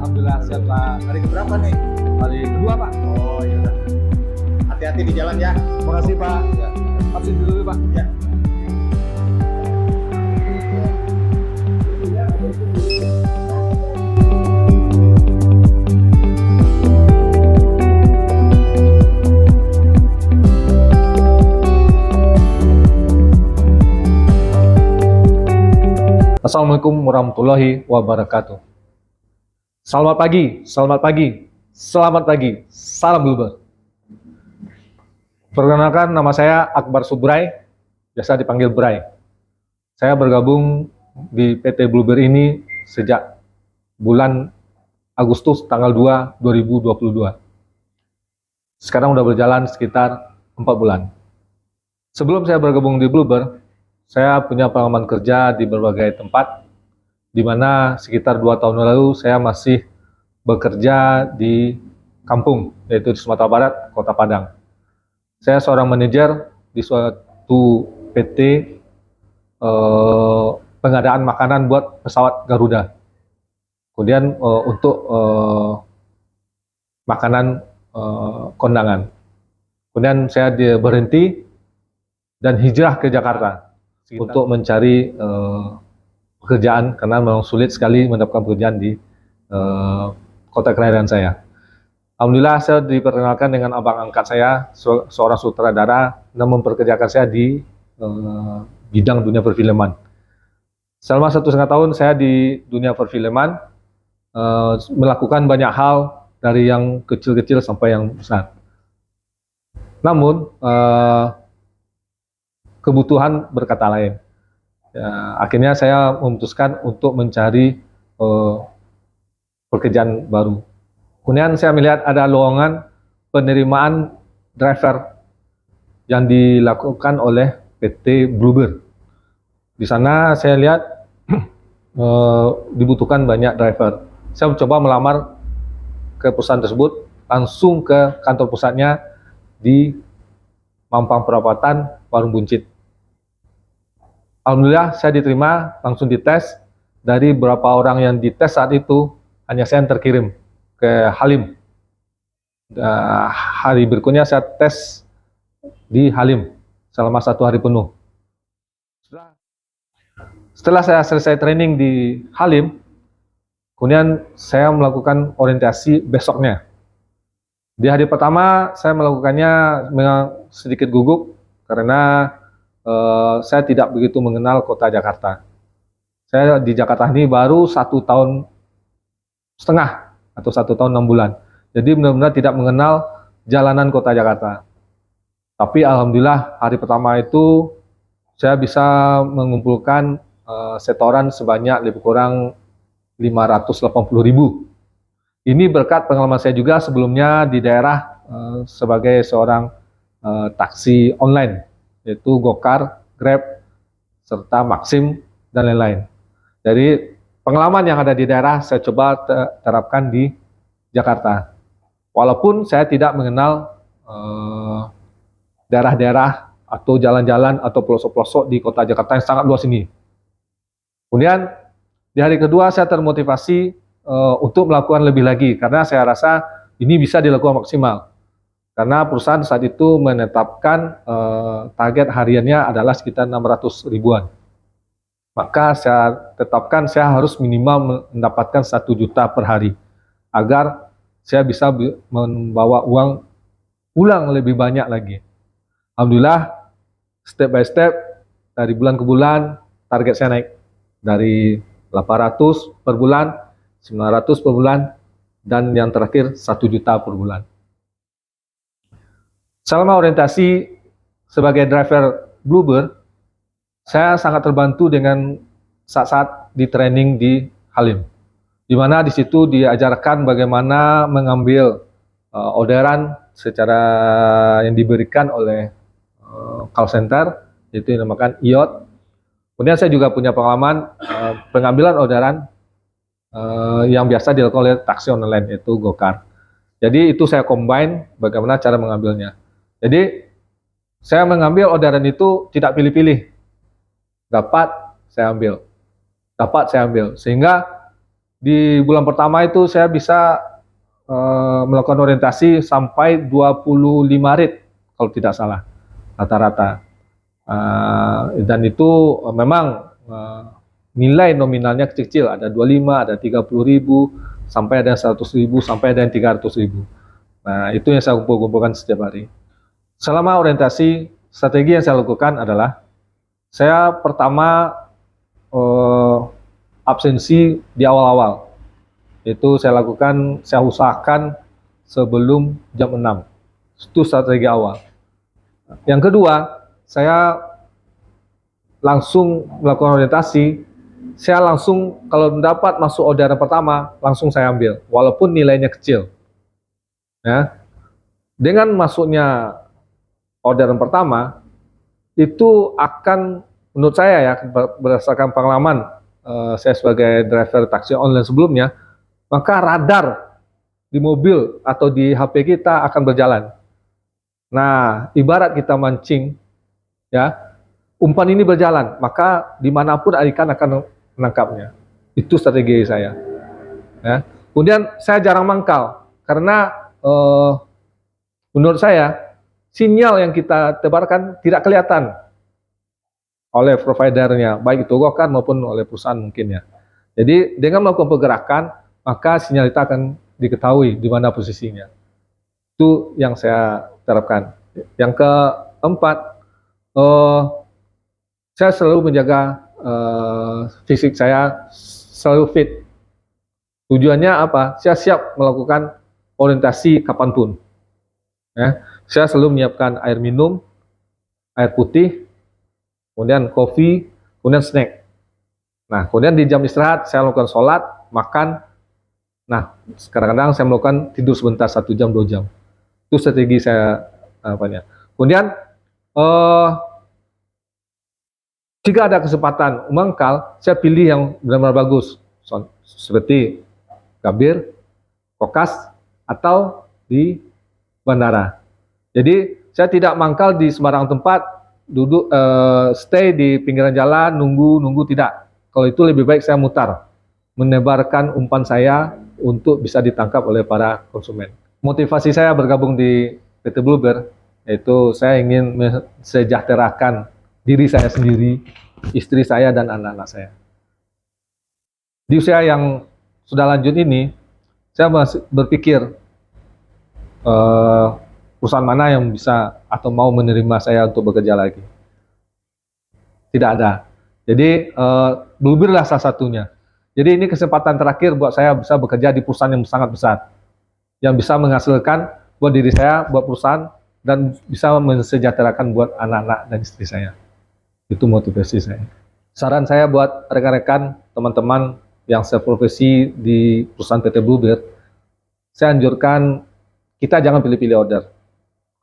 Alhamdulillah sehat Pak. Hari keberapa nih? Hari kedua Pak. Oh iya udah. Hati-hati di jalan ya. Terima kasih Pak. Ya. Absen dulu Pak. Ya. Assalamualaikum warahmatullahi wabarakatuh. Selamat pagi, selamat pagi, selamat pagi, salam Bluebird. Perkenalkan, nama saya Akbar Subrai, biasa dipanggil Bray. Saya bergabung di PT Bluebird ini sejak bulan Agustus tanggal 2, 2022. Sekarang udah berjalan sekitar 4 bulan. Sebelum saya bergabung di Bluebird, saya punya pengalaman kerja di berbagai tempat, di mana sekitar 2 tahun lalu saya masih bekerja di kampung, yaitu di Sumatera Barat, Kota Padang. Saya seorang manajer di suatu PT pengadaan makanan buat pesawat Garuda. Kemudian untuk makanan kondangan. Kemudian saya berhenti dan hijrah ke Jakarta untuk mencari pekerjaan, karena memang sulit sekali mendapatkan pekerjaan di kota kelahiran saya. Alhamdulillah saya diperkenalkan dengan abang angkat saya, seorang sutradara, dan memperkerjakan saya di bidang dunia perfilman. Selama 1,5 tahun saya di dunia perfilman, melakukan banyak hal dari yang kecil-kecil sampai yang besar. Namun kebutuhan berkata lain. Ya, akhirnya saya memutuskan untuk mencari pekerjaan baru. Kemudian saya melihat ada lowongan penerimaan driver yang dilakukan oleh PT Bluebird. Di sana saya lihat dibutuhkan banyak driver. Saya mencoba melamar ke perusahaan tersebut, langsung ke kantor pusatnya di Mampang Perapatan, Warung Buncit. Alhamdulillah saya diterima, langsung dites. Dari beberapa orang yang dites saat itu, hanya saya yang terkirim ke Halim. Hari berikutnya saya tes di Halim selama 1 hari penuh. Setelah saya selesai training di Halim, kemudian saya melakukan orientasi besoknya. Di hari pertama saya melakukannya memang sedikit gugup karena saya tidak begitu mengenal kota Jakarta. Saya di Jakarta ini baru 1 tahun setengah atau 1 tahun 6 bulan. Jadi benar-benar tidak mengenal jalanan kota Jakarta. Tapi alhamdulillah hari pertama itu saya bisa mengumpulkan setoran sebanyak lebih kurang 580.000. Ini berkat pengalaman saya juga sebelumnya di daerah sebagai seorang taksi online, yaitu Gokar, Grab, serta Maxim, dan lain-lain. Jadi pengalaman yang ada di daerah saya coba terapkan di Jakarta. Walaupun saya tidak mengenal daerah-daerah atau jalan-jalan atau pelosok-pelosok di kota Jakarta yang sangat luas ini. Kemudian di hari kedua saya termotivasi untuk melakukan lebih lagi, karena saya rasa ini bisa dilakukan maksimal. Karena perusahaan saat itu menetapkan target hariannya adalah sekitar 600 ribuan. Maka saya tetapkan saya harus minimal mendapatkan 1 juta per hari, agar saya bisa membawa uang pulang lebih banyak lagi. Alhamdulillah, step by step, dari bulan ke bulan, target saya naik. Dari 800 per bulan, 900 per bulan, dan yang terakhir 1 juta per bulan. Selama orientasi sebagai driver Bluebird, saya sangat terbantu dengan saat-saat di training di Halim, di mana di situ diajarkan bagaimana mengambil orderan secara yang diberikan oleh call center, itu yang dinamakan IOT. Kemudian saya juga punya pengalaman pengambilan orderan yang biasa dilakukan oleh taksi online, yaitu Gokar. Jadi itu saya combine bagaimana cara mengambilnya. Jadi saya mengambil orderan itu tidak pilih-pilih, dapat saya ambil, sehingga di bulan pertama itu saya bisa melakukan orientasi sampai 25 rit kalau tidak salah rata-rata. Dan itu memang nilai nominalnya kecil-kecil, ada 25, ada 30.000, sampai ada 100.000, sampai ada yang 300.000. Nah, itu yang saya kumpulkan setiap hari. Selama orientasi, strategi yang saya lakukan adalah saya pertama absensi di awal-awal. Itu saya lakukan, saya usahakan sebelum jam 6. Itu strategi awal. Yang kedua, saya langsung melakukan orientasi. Saya langsung kalau mendapat masuk orderan pertama, langsung saya ambil, walaupun nilainya kecil. Ya. Dengan masuknya orderan pertama, itu akan, menurut saya ya, berdasarkan pengalaman saya sebagai driver taksi online sebelumnya, maka radar di mobil atau di HP kita akan berjalan. Nah, ibarat kita mancing, ya, umpan ini berjalan, maka dimanapun ikan akan menangkapnya. Itu strategi saya. Ya. Kemudian saya jarang mangkal, karena menurut saya sinyal yang kita tebarkan tidak kelihatan oleh providernya, baik itu Gokar maupun oleh perusahaan mungkin ya. Jadi dengan melakukan pergerakan, maka sinyal itu akan diketahui di mana posisinya. Itu yang saya terapkan. Yang keempat, saya selalu menjaga fisik saya selalu fit. Tujuannya apa? Saya siap melakukan orientasi kapanpun. Ya, saya selalu menyiapkan air minum, air putih, kemudian kopi, kemudian snack. Nah, kemudian di jam istirahat saya lakukan sholat, makan. Nah, kadang-kadang saya melakukan tidur sebentar 1 jam 2 jam. Itu strategi saya apanya. Kemudian jika ada kesempatan mangkal, saya pilih yang benar-benar bagus, seperti Gambir, Kokas, atau di bandara. Jadi saya tidak mangkal di sembarang tempat, duduk stay di pinggiran jalan, nunggu tidak. Kalau itu lebih baik saya mutar, menebarkan umpan saya untuk bisa ditangkap oleh para konsumen. Motivasi saya bergabung di PT Bluebird, yaitu saya ingin mensejahterakan diri saya sendiri, istri saya, dan anak-anak saya. Di usia yang sudah lanjut ini, saya masih berpikir perusahaan mana yang bisa atau mau menerima saya untuk bekerja lagi. Tidak ada. Jadi Bluebird lah salah satunya. Jadi ini kesempatan terakhir buat saya bisa bekerja di perusahaan yang sangat besar, yang bisa menghasilkan buat diri saya, buat perusahaan, dan bisa mensejahterakan buat anak-anak dan istri saya. Itu motivasi saya. Saran saya buat rekan-rekan, teman-teman yang seprofesi di perusahaan PT Bluebird, saya anjurkan kita jangan pilih-pilih order.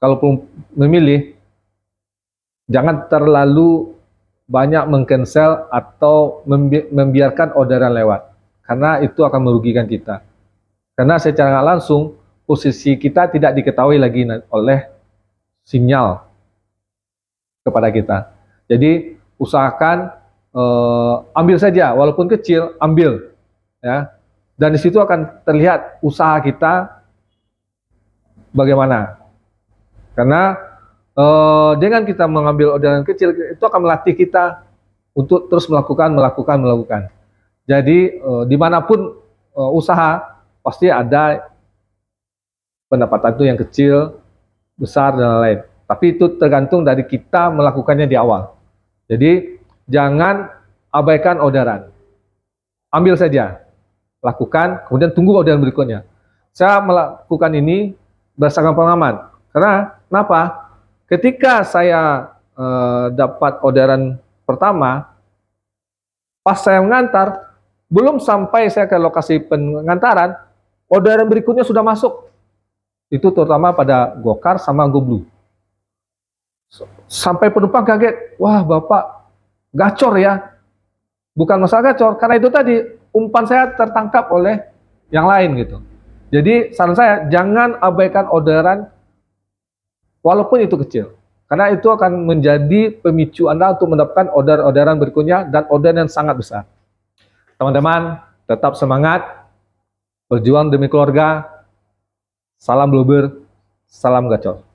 Kalaupun memilih, jangan terlalu banyak meng-cancel atau membiarkan orderan lewat, karena itu akan merugikan kita. Karena secara nggak langsung, posisi kita tidak diketahui lagi oleh sinyal kepada kita. Jadi usahakan ambil saja, walaupun kecil, ambil, ya. Dan di situ akan terlihat usaha kita bagaimana. Karena dengan kita mengambil orderan kecil, itu akan melatih kita untuk terus melakukan. Jadi dimanapun usaha, pasti ada pendapatan itu yang kecil, besar, dan lain-lain. Tapi itu tergantung dari kita melakukannya di awal. Jadi jangan abaikan orderan. Ambil saja, lakukan, kemudian tunggu orderan berikutnya. Saya melakukan ini berdasarkan pengalaman. Karena kenapa? Ketika saya dapat orderan pertama, pas saya mengantar, Belum sampai saya ke lokasi pengantaran, orderan berikutnya sudah masuk. Itu terutama pada Gokar sama Goblu. Sampai penumpang kaget, wah Bapak gacor ya. Bukan masalah gacor, karena itu tadi umpan saya tertangkap oleh yang lain gitu. Jadi saran saya, jangan abaikan orderan walaupun itu kecil. Karena itu akan menjadi pemicu Anda untuk mendapatkan orderan berikutnya dan orderan yang sangat besar. Teman-teman, tetap semangat, berjuang demi keluarga, salam Bluebird, salam gacor.